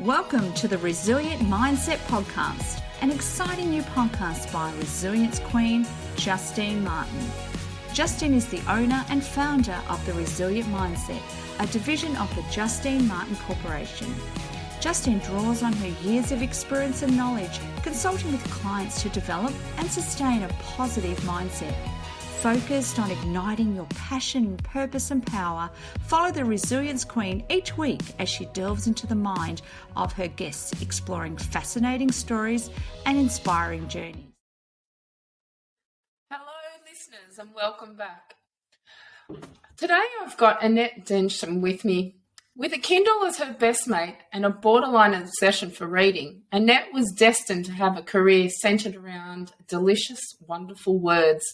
Welcome to the Resilient Mindset Podcast, an exciting new podcast by Resilience Queen, Justine Martin. Justine is the owner and founder of the Resilient Mindset, a division of the Justine Martin Corporation. Justine draws on her years of experience and knowledge consulting with clients to develop and sustain a positive mindset. Focused on igniting your passion, purpose and power, follow the Resilience Queen each week as she delves into the mind of her guests, exploring fascinating stories and inspiring journeys. Hello listeners and welcome back. Today I've got Annette Densham with me. With a Kindle as her best mate and a borderline obsession for reading, Annette was destined to have a career centred around delicious, wonderful words.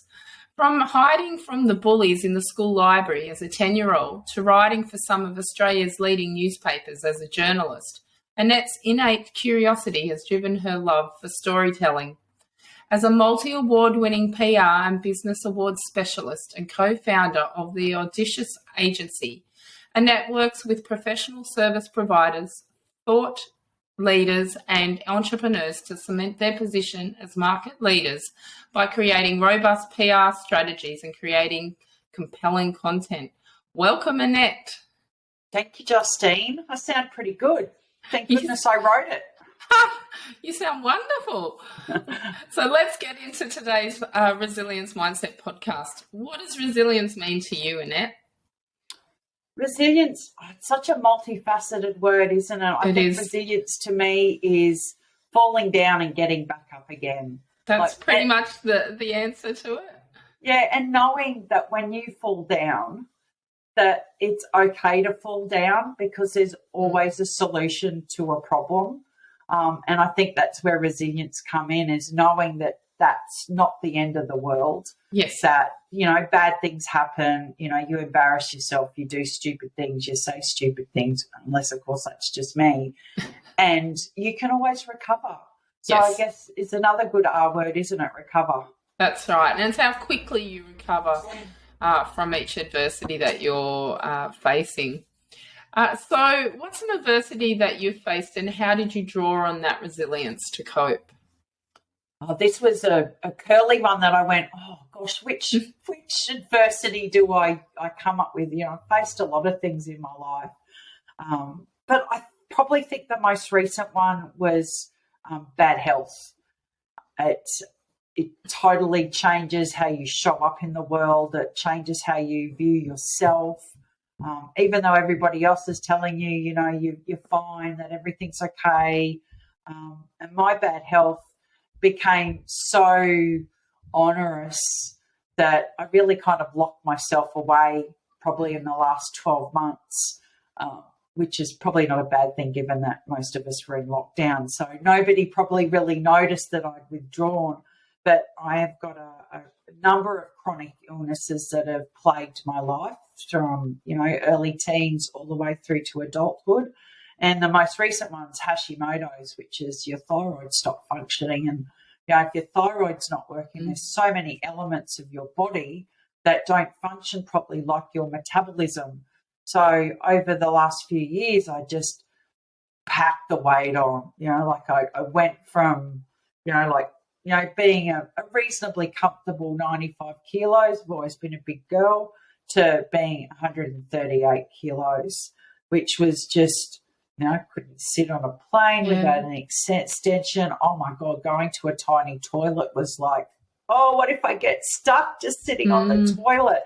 From hiding from the bullies in the school library as a 10-year-old to writing for some of Australia's leading newspapers as a journalist, Annette's innate curiosity has driven her love for storytelling. As a multi-award-winning PR and business awards specialist and co-founder of the Audacious Agency, Annette works with professional service providers, thought leaders and entrepreneurs to cement their position as market leaders by creating robust PR strategies and creating compelling content. Welcome, Annette. Thank you, Justine. I sound pretty good. Thank goodness I wrote it. You sound wonderful. So let's get into today's Resilience Mindset podcast. What does resilience mean to you, Annette? Resilience, it's such a multifaceted word, isn't it? I think resilience to me is falling down and getting back up again. That's pretty much the answer to it. Yeah, and knowing that when you fall down, that it's okay to fall down because there's always a solution to a problem. And I think that's where resilience come in, is knowing that that's not the end of the world. Yes. That, bad things happen, you embarrass yourself, you do stupid things, you say stupid things, unless, of course, that's just me. And you can always recover. So yes. I guess it's another good R word, isn't it? Recover. That's right. And it's how quickly you recover from each adversity that you're facing. So what's an adversity that you've faced and how did you draw on that resilience to cope? Oh, this was a curly one that I went, oh, gosh, which adversity do I come up with? I've faced a lot of things in my life. But I probably think the most recent one was bad health. It totally changes how you show up in the world. It changes how you view yourself. Even though everybody else is telling you, you're fine, that everything's okay. And my bad health became so onerous that I really kind of locked myself away probably in the last 12 months, which is probably not a bad thing given that most of us were in lockdown. So nobody probably really noticed that I'd withdrawn, but I have got a number of chronic illnesses that have plagued my life from, early teens all the way through to adulthood. And the most recent one's Hashimoto's, which is your thyroid stop functioning. And, if your thyroid's not working, there's so many elements of your body that don't function properly, like your metabolism. So over the last few years, I just packed the weight on, I went from, being a reasonably comfortable 95 kilos, I've always been a big girl, to being 138 kilos, which was just, I couldn't sit on a plane without an extension. Oh, my God, going to a tiny toilet was like, oh, what if I get stuck just sitting on the toilet,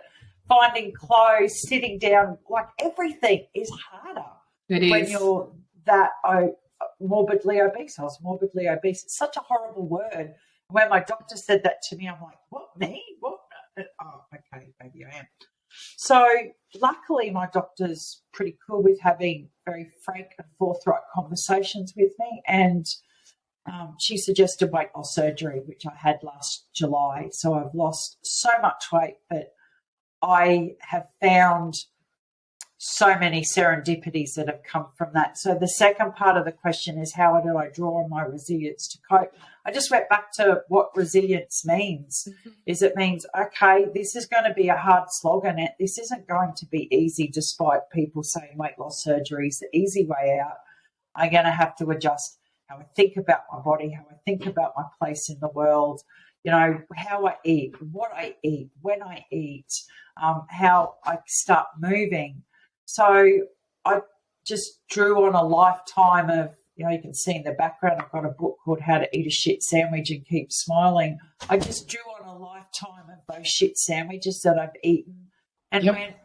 finding clothes, sitting down, like everything is harder when you're that morbidly obese. I was morbidly obese. It's such a horrible word. When my doctor said that to me, I'm like, what, me? What? Oh, okay, maybe I am. So luckily my doctor's pretty cool with having very frank and forthright conversations with me, and she suggested weight loss surgery, which I had last July. So I've lost so much weight, but I have found so many serendipities that have come from that. So the second part of the question is, how do I draw on my resilience to cope? I just went back to what resilience means. Is it means, okay, this is going to be a hard slog, and this isn't going to be easy, despite people saying weight loss surgery is the easy way out. I'm going to have to adjust how I think about my body, how I think about my place in the world, how I eat, what I eat, when I eat, how I start moving. So I just drew on a lifetime of, you can see in the background, I've got a book called How to Eat a Shit Sandwich and Keep Smiling. I just drew on a lifetime of those shit sandwiches that I've eaten and went,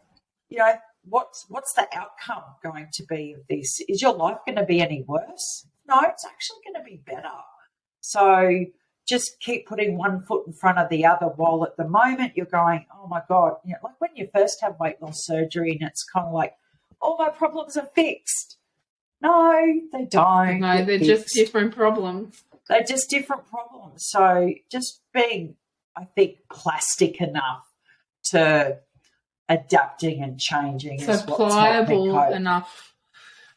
what's the outcome going to be of this? Is your life going to be any worse? No, it's actually going to be better. So just keep putting one foot in front of the other, while at the moment you're going, oh, my God, like when you first have weight loss surgery and it's kind of like, all my problems are fixed. No, they don't. No, they're just different problems. They're just different problems. So just being, I think, plastic enough to adapting and changing. So is pliable enough.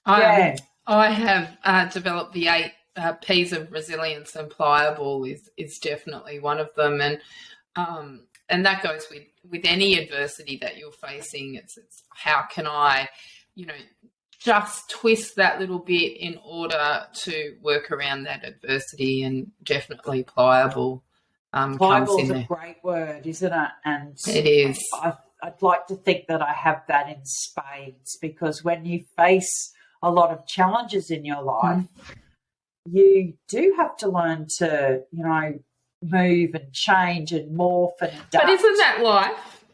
I have developed the 8 P's of resilience, and pliable is definitely one of them. And that goes with any adversity that you're facing. It's how can I, just twist that little bit in order to work around that adversity, and definitely pliable. Pliable is a great word, isn't it? And it is. I'd like to think that I have that in spades, because when you face a lot of challenges in your life, you do have to learn to, move and change and morph and adapt. But isn't that life?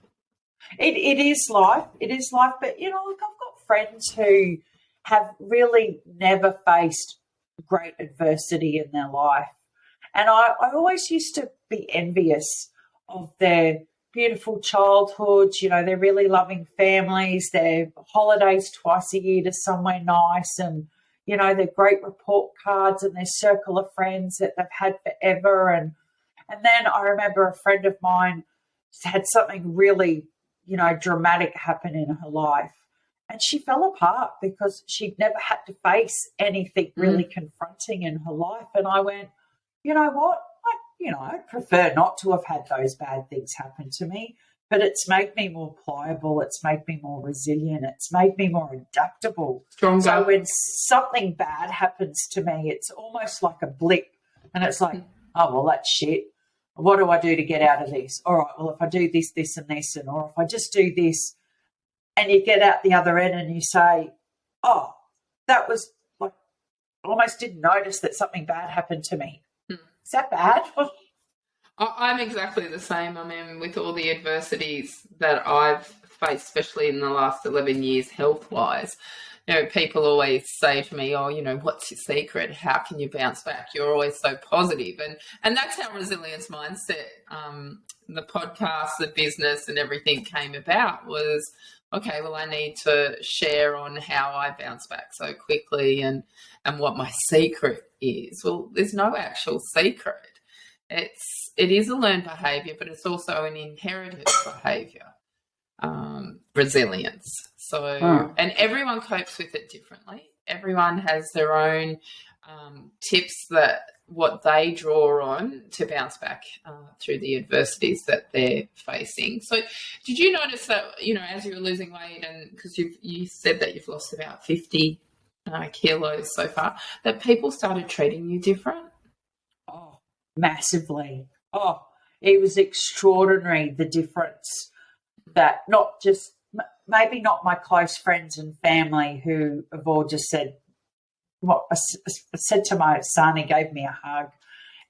It is life. It is life. But, I've got friends who have really never faced great adversity in their life. And I always used to be envious of their beautiful childhoods, their really loving families, their holidays twice a year to somewhere nice, and, their great report cards and their circle of friends that they've had forever. And then I remember a friend of mine had something really, dramatic happen in her life. And she fell apart because she'd never had to face anything really confronting in her life. And I went, you know what? I'd prefer not to have had those bad things happen to me, but it's made me more pliable. It's made me more resilient. It's made me more adaptable. Stronger. So when something bad happens to me, it's almost like a blip, and it's like, oh, well, that's shit. What do I do to get out of this? All right, well, if I do this, this, and this, or if I just do this, and you get out the other end and you say, oh, that was like, I almost didn't notice that something bad happened to me. Is that bad? I'm exactly the same. I mean, with all the adversities that I've faced, especially in the last 11 years health-wise, people always say to me, oh, what's your secret? How can you bounce back? You're always so positive. And that's how Resilience Mindset, the podcast, the business and everything came about was, okay, well, I need to share on how I bounce back so quickly and what my secret is. Well, there's no actual secret. It is a learned behaviour, but it's also an inherited behaviour, resilience. So, and everyone copes with it differently. Everyone has their own tips what they draw on to bounce back through the adversities that they're facing. So did you notice that, as you were losing weight, and because you said that you've lost about 50 kilos so far, that people started treating you different? Oh, massively. Oh, it was extraordinary, the difference that not just, maybe not my close friends and family who have all just said, what I said to my son, he gave me a hug,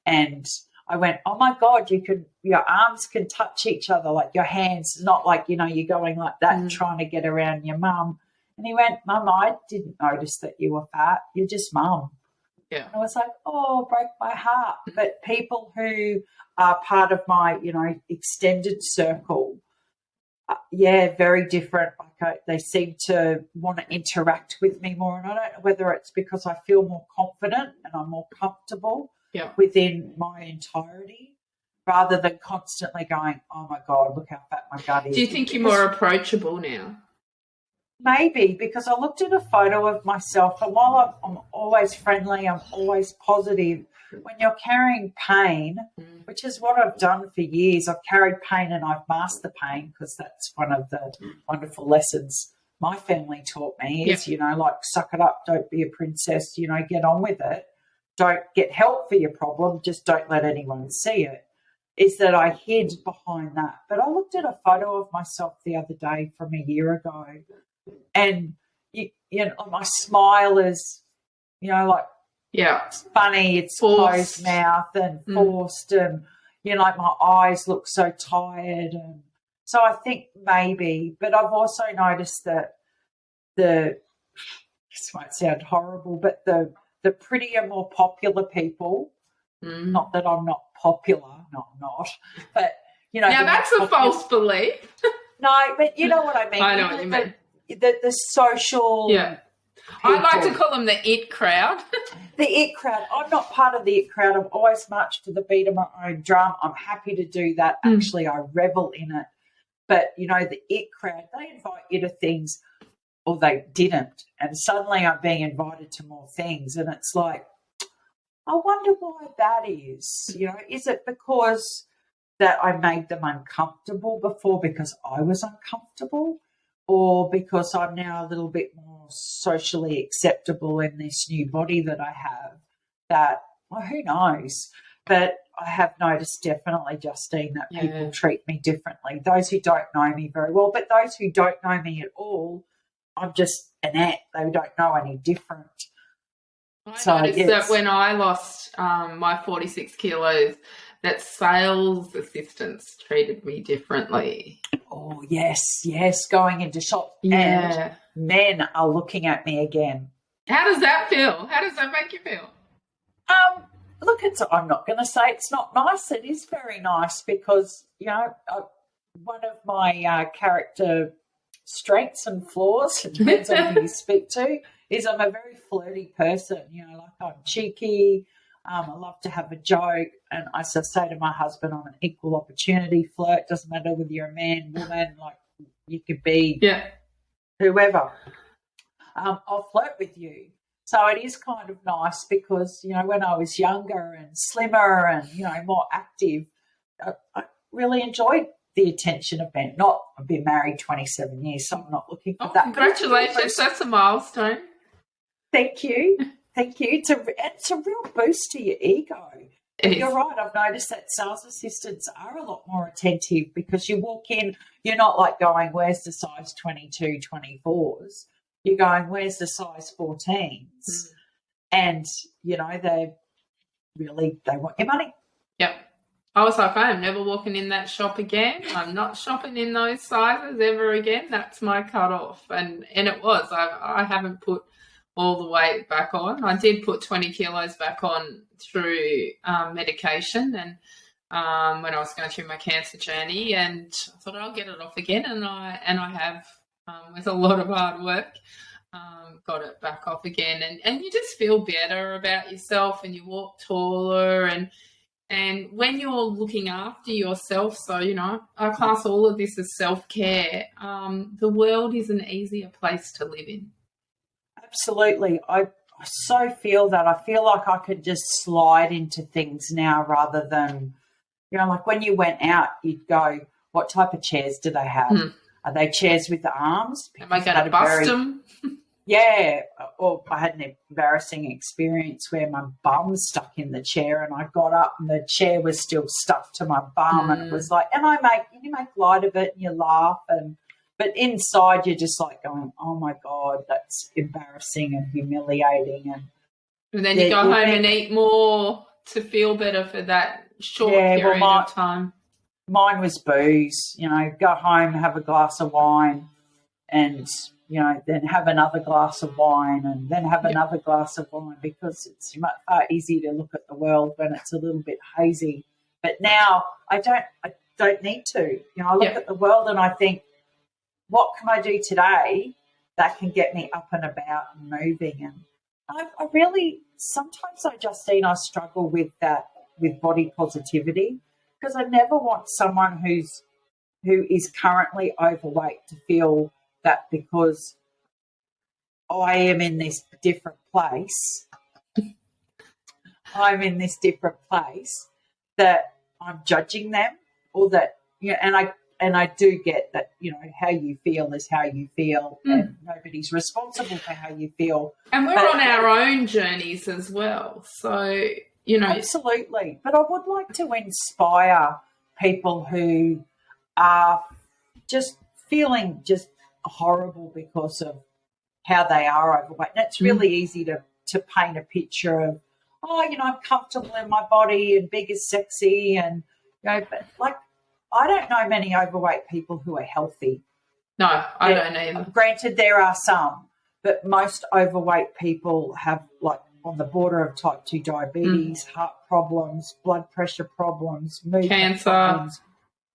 and I went, oh my God, your arms can touch each other, like your hands, not like, you're going like that and trying to get around your mum. And he went, Mum, I didn't notice that you were fat. You're just Mum. Yeah. And I was like, oh, break my heart. But people who are part of my, extended circle, very different. Like they seem to want to interact with me more, and I don't know whether it's because I feel more confident and I'm more comfortable within my entirety, rather than constantly going, oh my God, look how fat my gut is. Do you think you're more approachable now? Maybe, because I looked at a photo of myself, and while I'm always friendly, I'm always positive, when you're carrying pain, which is what I've done for years, I've carried pain and I've masked the pain, because that's one of the wonderful lessons my family taught me is, like, suck it up, don't be a princess, get on with it. Don't get help for your problem, just don't let anyone see it, is that I hid behind that. But I looked at a photo of myself the other day from a year ago, and, my smile is, like, it's funny, it's forced. closed mouth and forced, and, like, my eyes look so tired. And so I think maybe, but I've also noticed that this might sound horrible, but the prettier, more popular people, not that I'm not popular, no, I'm not, but, Now, that's a false belief. No, but you know what I mean. I know what you mean. The social... Yeah. I like to call them the it crowd. The it crowd. I'm not part of the it crowd. I'm always marched to the beat of my own drum. I'm happy to do that. Actually, I revel in it. But, the it crowd, they invite you to things, or they didn't. And suddenly I'm being invited to more things. And it's like, I wonder why that is. Is it because that I made them uncomfortable before because I was uncomfortable? Or because I'm now a little bit more socially acceptable in this new body that I have, that, well, who knows? But I have noticed definitely, Justine, that people treat me differently. Those who don't know me very well, but those who don't know me at all, I'm just Annette. They don't know any different. I noticed that when I lost my 46 kilos, that sales assistants treated me differently. Oh, yes, going into shops. And men are looking at me again. How does that feel? How does that make you feel? Look, I'm not going to say it's not nice. It is very nice because, one of my character strengths and flaws, it depends on who you speak to, is I'm a very flirty person. Like, I'm cheeky. I love to have a joke, and I say to my husband, I'm an equal opportunity flirt. Doesn't matter whether you're a man, woman, like, you could be whoever. I'll flirt with you. So it is kind of nice because, when I was younger and slimmer and, more active, I really enjoyed the attention of men. I've been married 27 years, so I'm not looking for that. Congratulations, that's a milestone. Thank you. It's a real boost to your ego. You're right. I've noticed that sales assistants are a lot more attentive because you walk in, you're not like going, where's the size 22, 24s? You're going, where's the size 14s? And, they want your money. Yep. I was like, I am never walking in that shop again. I'm not shopping in those sizes ever again. That's my cutoff. And it was. I haven't put all the weight back on. I did put 20 kilos back on through medication and when I was going through my cancer journey, and I thought I'll get it off again, and I have with a lot of hard work got it back off again, and you just feel better about yourself and you walk taller, and when you're looking after yourself, so I class all of this as self-care, the world is an easier place to live in. Absolutely. I so feel that. I feel like I could just slide into things now rather than, like when you went out, you'd go, what type of chairs do they have? Are they chairs with the arms? Am I going to bust them? Yeah. Or I had an embarrassing experience where my bum stuck in the chair and I got up and the chair was still stuck to my bum and it was like, and you make light of it and you laugh but inside you're just like going, oh, my God, that's embarrassing and humiliating. And then you go home and eat more to feel better for that short period of time. Mine was booze, go home, have a glass of wine and, then have another glass of wine and then have another glass of wine because it's far easier to look at the world when it's a little bit hazy. But now I don't need to. I look at the world and I think, what can I do today that can get me up and about and moving? And I really, sometimes Justine, I struggle with that, with body positivity, because I never want someone who is currently overweight to feel that because I am in this different place, that I'm judging them or that, and and I do get that, you know, how you feel is how you feel, and nobody's responsible for how you feel. And we're on our own journeys as well. So, you know. Absolutely. But I would like to inspire people who are just feeling just horrible because of how they are overweight. And it's really easy to paint a picture of, oh, you know, I'm comfortable in my body and big is sexy, and, you know, but like, I don't know many overweight people who are healthy. No, I don't either. Granted, there are some, but most overweight people have, like, on the border of type 2 diabetes, heart problems, blood pressure problems, movement problems,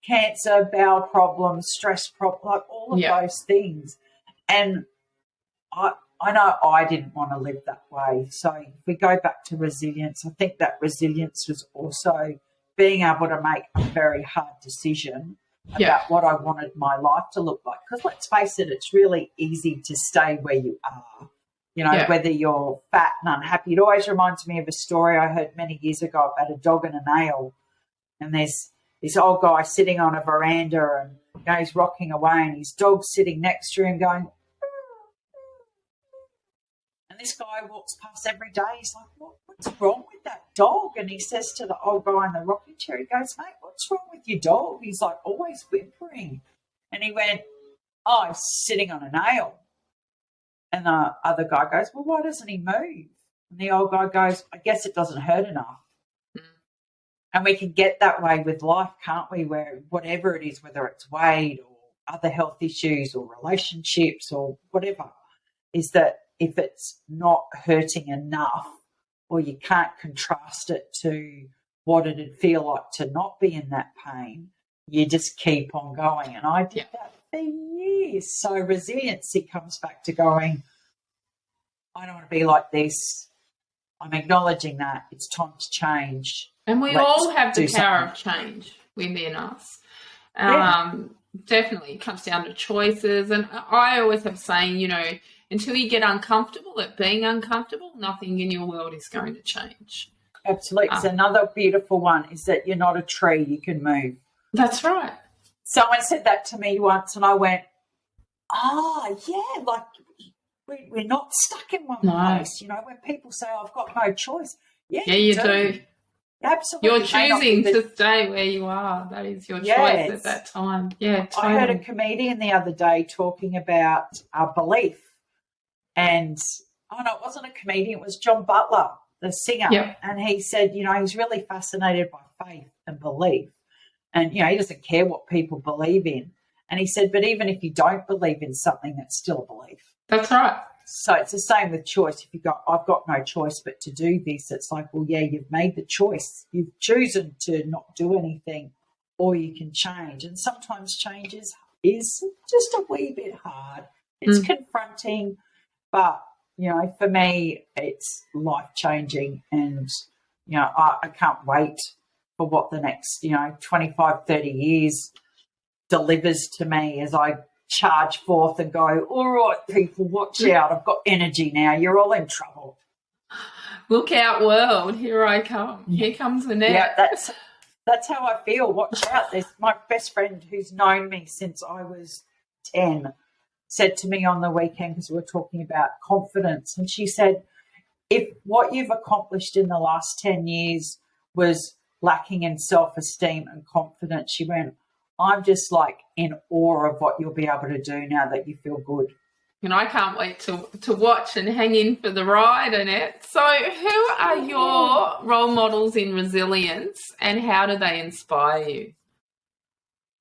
cancer, bowel problems, stress problems, like all of those things. And I know I didn't want to live that way. So if we go back to resilience, I think that resilience was also being able to make a very hard decision about what I wanted my life to look like. Because let's face it, it's really easy to stay where you are, you know, whether you're fat and unhappy. It always reminds me of a story I heard many years ago about a dog and a nail. And there's this old guy sitting on a veranda, and, you know, he's rocking away, and his dog's sitting next to him going, this guy walks past every day. He's like, what's wrong with that dog? And he says to the old guy in the rocking chair, he goes, mate, what's wrong with your dog? He's like, always whimpering. And he went, oh, he's sitting on a nail. And the other guy goes, well, why doesn't he move? And the old guy goes, I guess it doesn't hurt enough. And we can get that way with life, can't we, where whatever it is, whether it's weight or other health issues or relationships or whatever, is that if it's not hurting enough, or you can't contrast it to what it'd feel like to not be in that pain, you just keep on going. And I did that for years. So resiliency comes back to going, I don't want to be like this. I'm acknowledging that. It's time to change. And we all have the power of change within us. Definitely. It comes down to choices. And I always have saying, you know, until you get uncomfortable at being uncomfortable, nothing in your world is going to change. Absolutely. It's another beautiful one is that you're not a tree, you can move. That's right. Someone said that to me once, and I went, like we're not stuck in one place. You know, when people say, I've got no choice. Yeah, you do. Absolutely. You're choosing to stay where you are. That is your choice at that time. Yeah, totally. I heard a comedian the other day talking about belief. And, it wasn't a comedian, it was John Butler, the singer. Yep. And he said, you know, he's really fascinated by faith and belief. And, you know, he doesn't care what people believe in. And he said, but even if you don't believe in something, that's still a belief. That's right. So it's the same with choice. If you go, I've got no choice but to do this, it's like, well, yeah, you've made the choice. You've chosen to not do anything, or you can change. And sometimes change is just a wee bit hard. It's confronting. But, you know, for me, it's life-changing, and, you know, I can't wait for what the next, you know, 25, 30 years delivers to me as I charge forth and go, all right, people, watch out. I've got energy now. You're all in trouble. Look out, world. Here I come. Here comes Annette. Yeah, that's how I feel. Watch out. There's my best friend who's known me since I was 10. Said to me on the weekend, because we were talking about confidence, and she said, if what you've accomplished in the last 10 years was lacking in self-esteem and confidence, she went, I'm just like in awe of what you'll be able to do now that you feel good. And I can't wait to watch and hang in for the ride, Annette. So who are your role models in resilience, and how do they inspire you?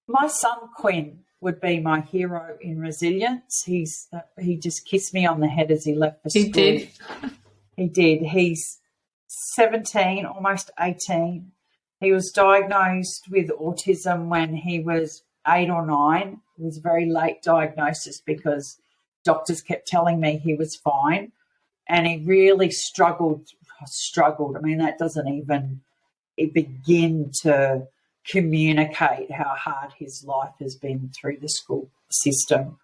My son, Quinn, would be my hero in resilience. He just kissed me on the head as he left for school. He did. He did. He's 17, almost 18. He was diagnosed with autism when he was 8 or 9. It was a very late diagnosis because doctors kept telling me he was fine, and he really struggled. I mean, that doesn't even begin to communicate how hard his life has been through the school system.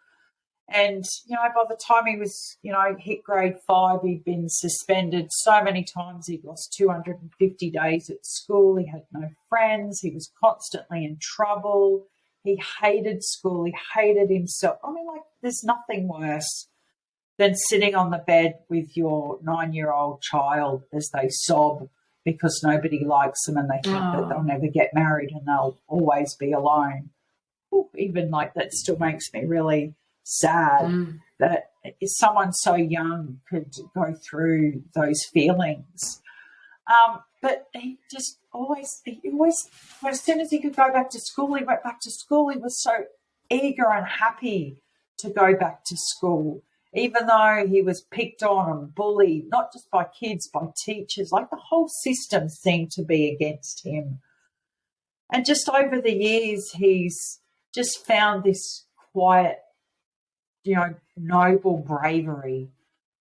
And, you know, by the time he was, you know, hit grade 5, he'd been suspended so many times. He'd lost 250 days at school. He had no friends. He was constantly in trouble. He hated school. He hated himself. I mean, like, there's nothing worse than sitting on the bed with your 9-year-old child as they sob because nobody likes them and they think that they'll never get married and they'll always be alone. Ooh, even like that still makes me really sad that someone so young could go through those feelings. But he just always, as soon as he could go back to school, he went back to school. He was so eager and happy to go back to school, even though he was picked on and bullied, not just by kids, by teachers. Like, the whole system seemed to be against him. And just over the years, he's just found this quiet, noble bravery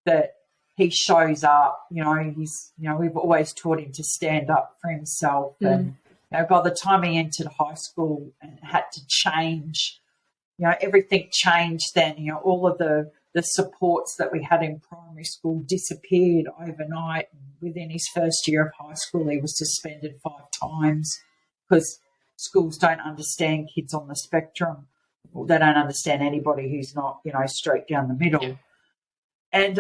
that he shows up. We've always taught him to stand up for himself. And by the time he entered high school and had to change, everything changed then. All of the supports that we had in primary school disappeared overnight. Within his first year of high school, he was suspended 5 times because schools don't understand kids on the spectrum. Well, they don't understand anybody who's not, straight down the middle. Yeah. And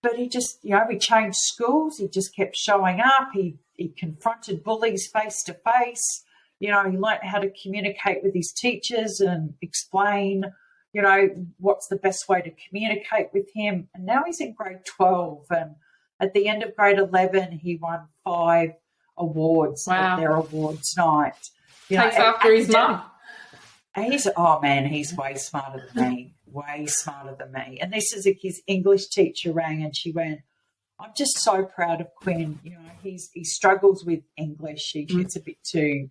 but he just, we changed schools. He just kept showing up. He confronted bullies face to face. He learnt how to communicate with his teachers and explain, what's the best way to communicate with him. And now he's in grade 12. And at the end of grade 11, he won 5 awards at their awards night. Takes after his mum. He's way smarter than me. Way smarter than me. And this is his English teacher rang and she went, I'm just so proud of Quinn. He struggles with English. He gets a bit too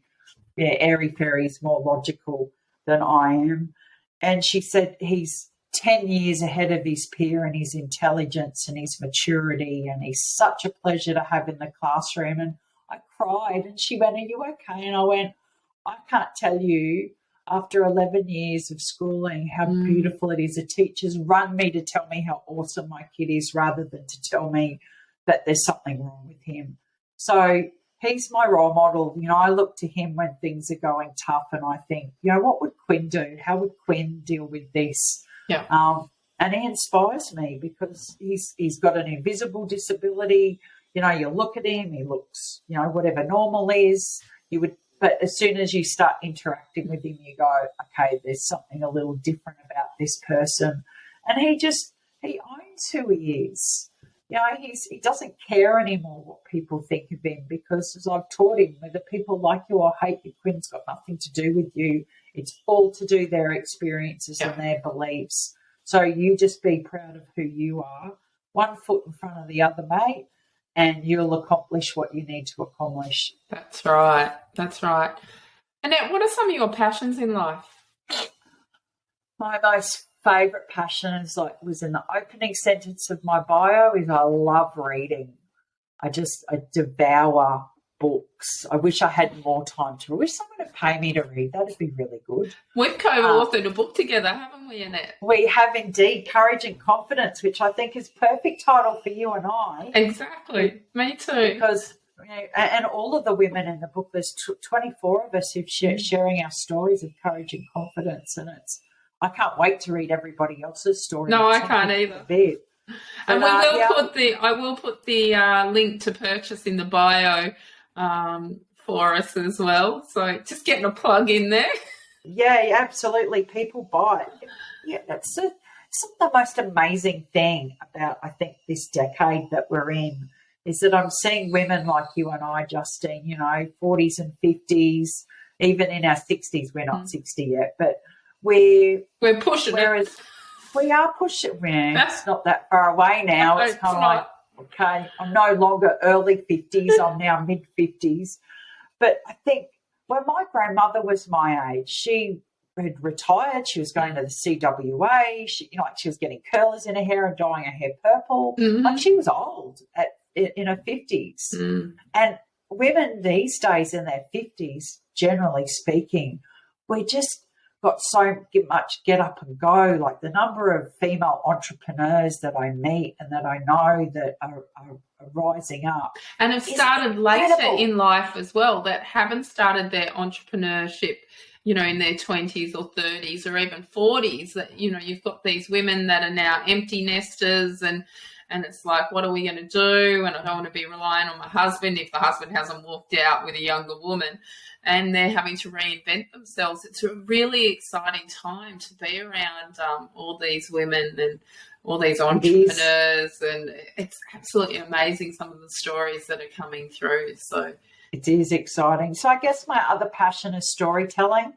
airy-fairy. He's more logical than I am. And she said he's 10 years ahead of his peer in his intelligence and his maturity, and he's such a pleasure to have in the classroom. And I cried and she went, are you okay? And I went, I can't tell you, after 11 years of schooling, how beautiful it is. The teachers run me to tell me how awesome my kid is rather than to tell me that there's something wrong with him. So he's my role model. I look to him when things are going tough and I think, what would Quinn do? How would Quinn deal with this? Yeah. And he inspires me because he's got an invisible disability. You look at him, he looks, whatever normal is. But as soon as you start interacting with him, you go, okay, there's something a little different about this person. And he owns who he is. He doesn't care anymore what people think of him because, as I've taught him, whether people like you or hate you, Quinn's got nothing to do with you. It's all to do their experiences and their beliefs. So you just be proud of who you are, 1 foot in front of the other, mate, and you'll accomplish what you need to accomplish. That's right. That's right. Annette, what are some of your passions in life? My most favourite passion was in the opening sentence of my bio is I love reading. I devour books. I wish I had more time to read. I wish someone would pay me to read. That'd be really good. We've co-authored a book together, haven't we, Annette? We have indeed. Courage and Confidence, which I think is perfect title for you and I. Exactly. Me too. Because, and all of the women in the book, there's 24 of us who've sharing our stories of courage and confidence, and I can't wait to read everybody else's story. No, I can't either. And I will put the link to purchase in the bio for us as well. So just getting a plug in there. Yeah, absolutely. People buy it. Yeah, that's the most amazing thing about, I think, this decade that we're in is that I'm seeing women like you and I, Justine, 40s and 50s, even in our 60s. We're not 60 yet, but we're pushing it. We are pushing it. It's not that far away now. It's kind of like, okay, I'm no longer early 50s. I'm now mid-50s. But I think when my grandmother was my age, she had retired. She was going to the CWA. She was getting curlers in her hair and dyeing her hair purple. Mm-hmm. Like, she was old in her 50s. And women these days in their 50s, generally speaking, we just got so much get up and go. Like, the number of female entrepreneurs that I meet and that I know that are rising up. And have started later in life as well, that haven't started their entrepreneurship in their 20s or 30s or even 40s, that, you've got these women that are now empty nesters, and it's like, what are we going to do? And I don't want to be relying on my husband if the husband hasn't walked out with a younger woman, and they're having to reinvent themselves. It's a really exciting time to be around all these women and all these entrepreneurs, and it's absolutely amazing, some of the stories that are coming through. So it is exciting. So I guess my other passion is storytelling.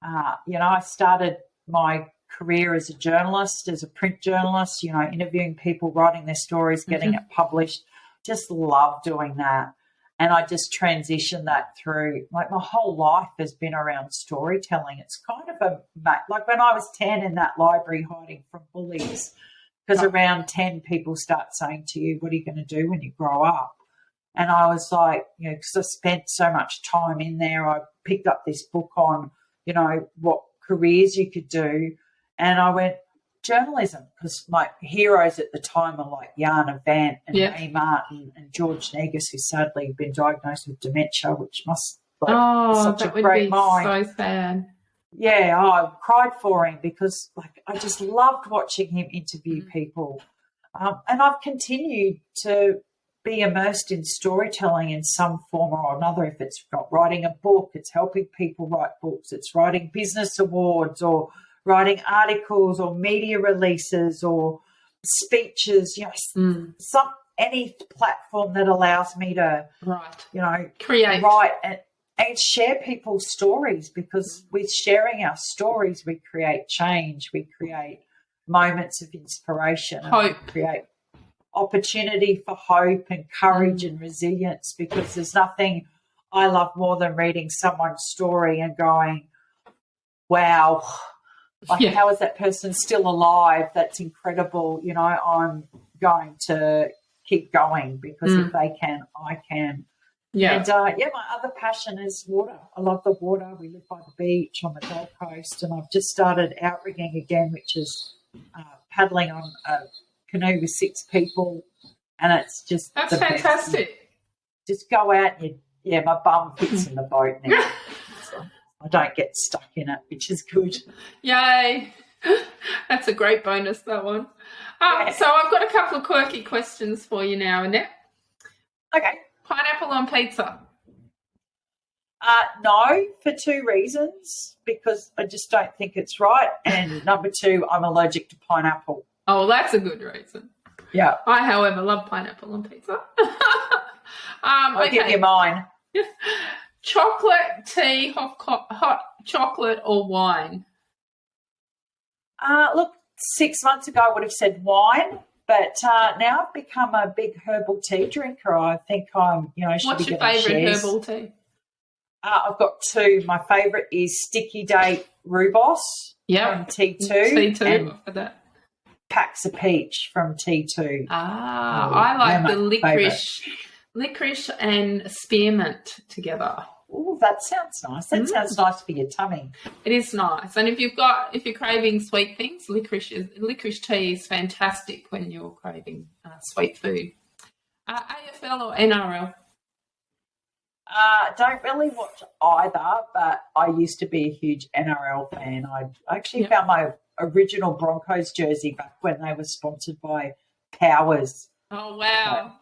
I started my career as a journalist, as a print journalist, interviewing people, writing their stories, getting it published. Just love doing that. And I just transitioned that through, like, my whole life has been around storytelling. It's kind of like when I was 10 in that library hiding from bullies, because around 10 people start saying to you, what are you going to do when you grow up? And I was like, because I spent so much time in there, I picked up this book on, what careers you could do. And I went, journalism, because my heroes at the time are like Jana Vant and Mae Martin and George Negus, who sadly been diagnosed with dementia, which must such a great mind. So sad. Yeah, I cried for him because I just loved watching him interview people. And I've continued to be immersed in storytelling in some form or another. If it's not writing a book, it's helping people write books, it's writing business awards or writing articles or media releases or speeches, any platform that allows me to, create, write and share people's stories, because with sharing our stories, we create change, we create moments of inspiration, hope, and create opportunity for hope and courage and resilience, because there's nothing I love more than reading someone's story and going, wow, how is that person still alive? That's incredible. I'm going to keep going, because if they can, I can. Yeah. And, my other passion is water. I love the water. We live by the beach on the Gold Coast, and I've just started outrigging again, which is paddling on a canoe with 6 people, and it's just that's fantastic. Just go out and my bum fits in the boat now. So I don't get stuck in it, which is good. Yay. That's a great bonus, that one. So I've got a couple of quirky questions for you now, Annette. Okay. Pineapple on pizza? No, for 2 reasons. Because I just don't think it's right. And number 2, I'm allergic to pineapple. Oh, well, that's a good reason. Yeah. I, however, love pineapple on pizza. I'll give you mine. Chocolate, tea, hot chocolate, or wine? Look, 6 months ago I would have said wine, but now I've become a big herbal tea drinker. I think I'm, should What's be your getting favourite shares. herbal tea? I've got 2. My favourite is Sticky Date Rooibos from T2. T2, for that. Paxa Peach from T2. I like the licorice and spearmint together. Oh, that sounds nice. That sounds nice for your tummy. It is nice. And if you're craving sweet things, licorice tea is fantastic when you're craving sweet food. AFL or NRL? Don't really watch either, but I used to be a huge NRL fan. I actually found my original Broncos jersey back when they were sponsored by Powers. Oh, wow.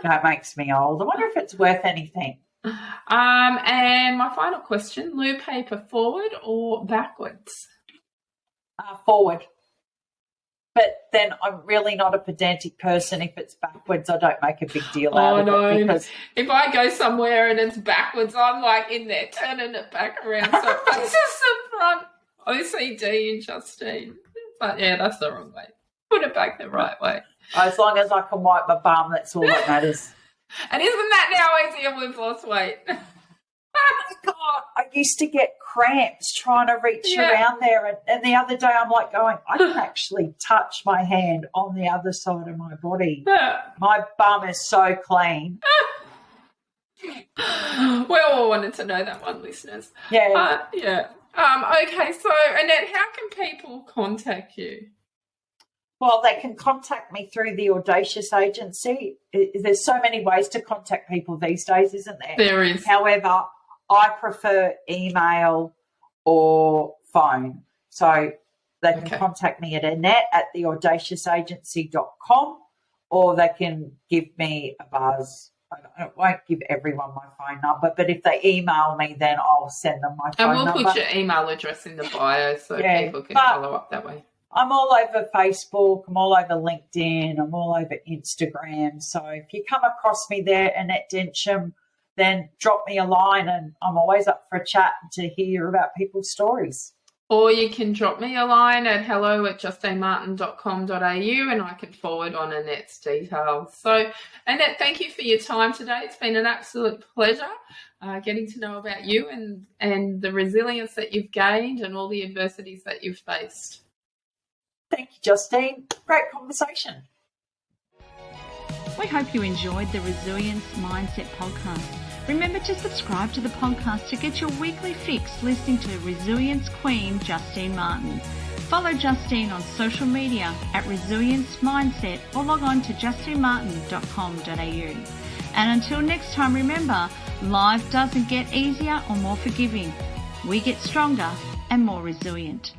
That makes me old. I wonder if it's worth anything. And my final question, loo paper forward or backwards? Forward. But then I'm really not a pedantic person. If it's backwards, I don't make a big deal out of it. Because if I go somewhere and it's backwards, I'm like in there turning it back around. So it's just the front. OCD and Justine. But yeah, that's the wrong way. Put it back the right way. As long as I can wipe my bum, that's all that matters. And isn't that now easier with lost weight? Oh my God, I used to get cramps trying to reach around there. And the other day I'm like going, I can actually touch my hand on the other side of my body. My bum is so clean. We all wanted to know that one, listeners. Yeah. Okay, so Annette, how can people contact you? Well, they can contact me through the Audacious Agency. There's so many ways to contact people these days, isn't there? There is. However, I prefer email or phone. So they can Okay. contact me at Annette at theaudaciousagency.com, or they can give me a buzz. I won't give everyone my phone number, but if they email me, then I'll send them my phone number. And we'll put your email address in the bio so people can follow up that way. I'm all over Facebook. I'm all over LinkedIn. I'm all over Instagram. So if you come across me there, Annette Densham, then drop me a line, and I'm always up for a chat to hear about people's stories. Or you can drop me a line at hello@justinemartin.com.au and I can forward on Annette's details. So, Annette, thank you for your time today. It's been an absolute pleasure getting to know about you and the resilience that you've gained and all the adversities that you've faced. Thank you, Justine. Great conversation. We hope you enjoyed the Resilience Mindset podcast. Remember to subscribe to the podcast to get your weekly fix listening to Resilience Queen Justine Martin. Follow Justine on social media at Resilience Mindset or log on to justinemartin.com.au. And until next time, remember, life doesn't get easier or more forgiving. We get stronger and more resilient.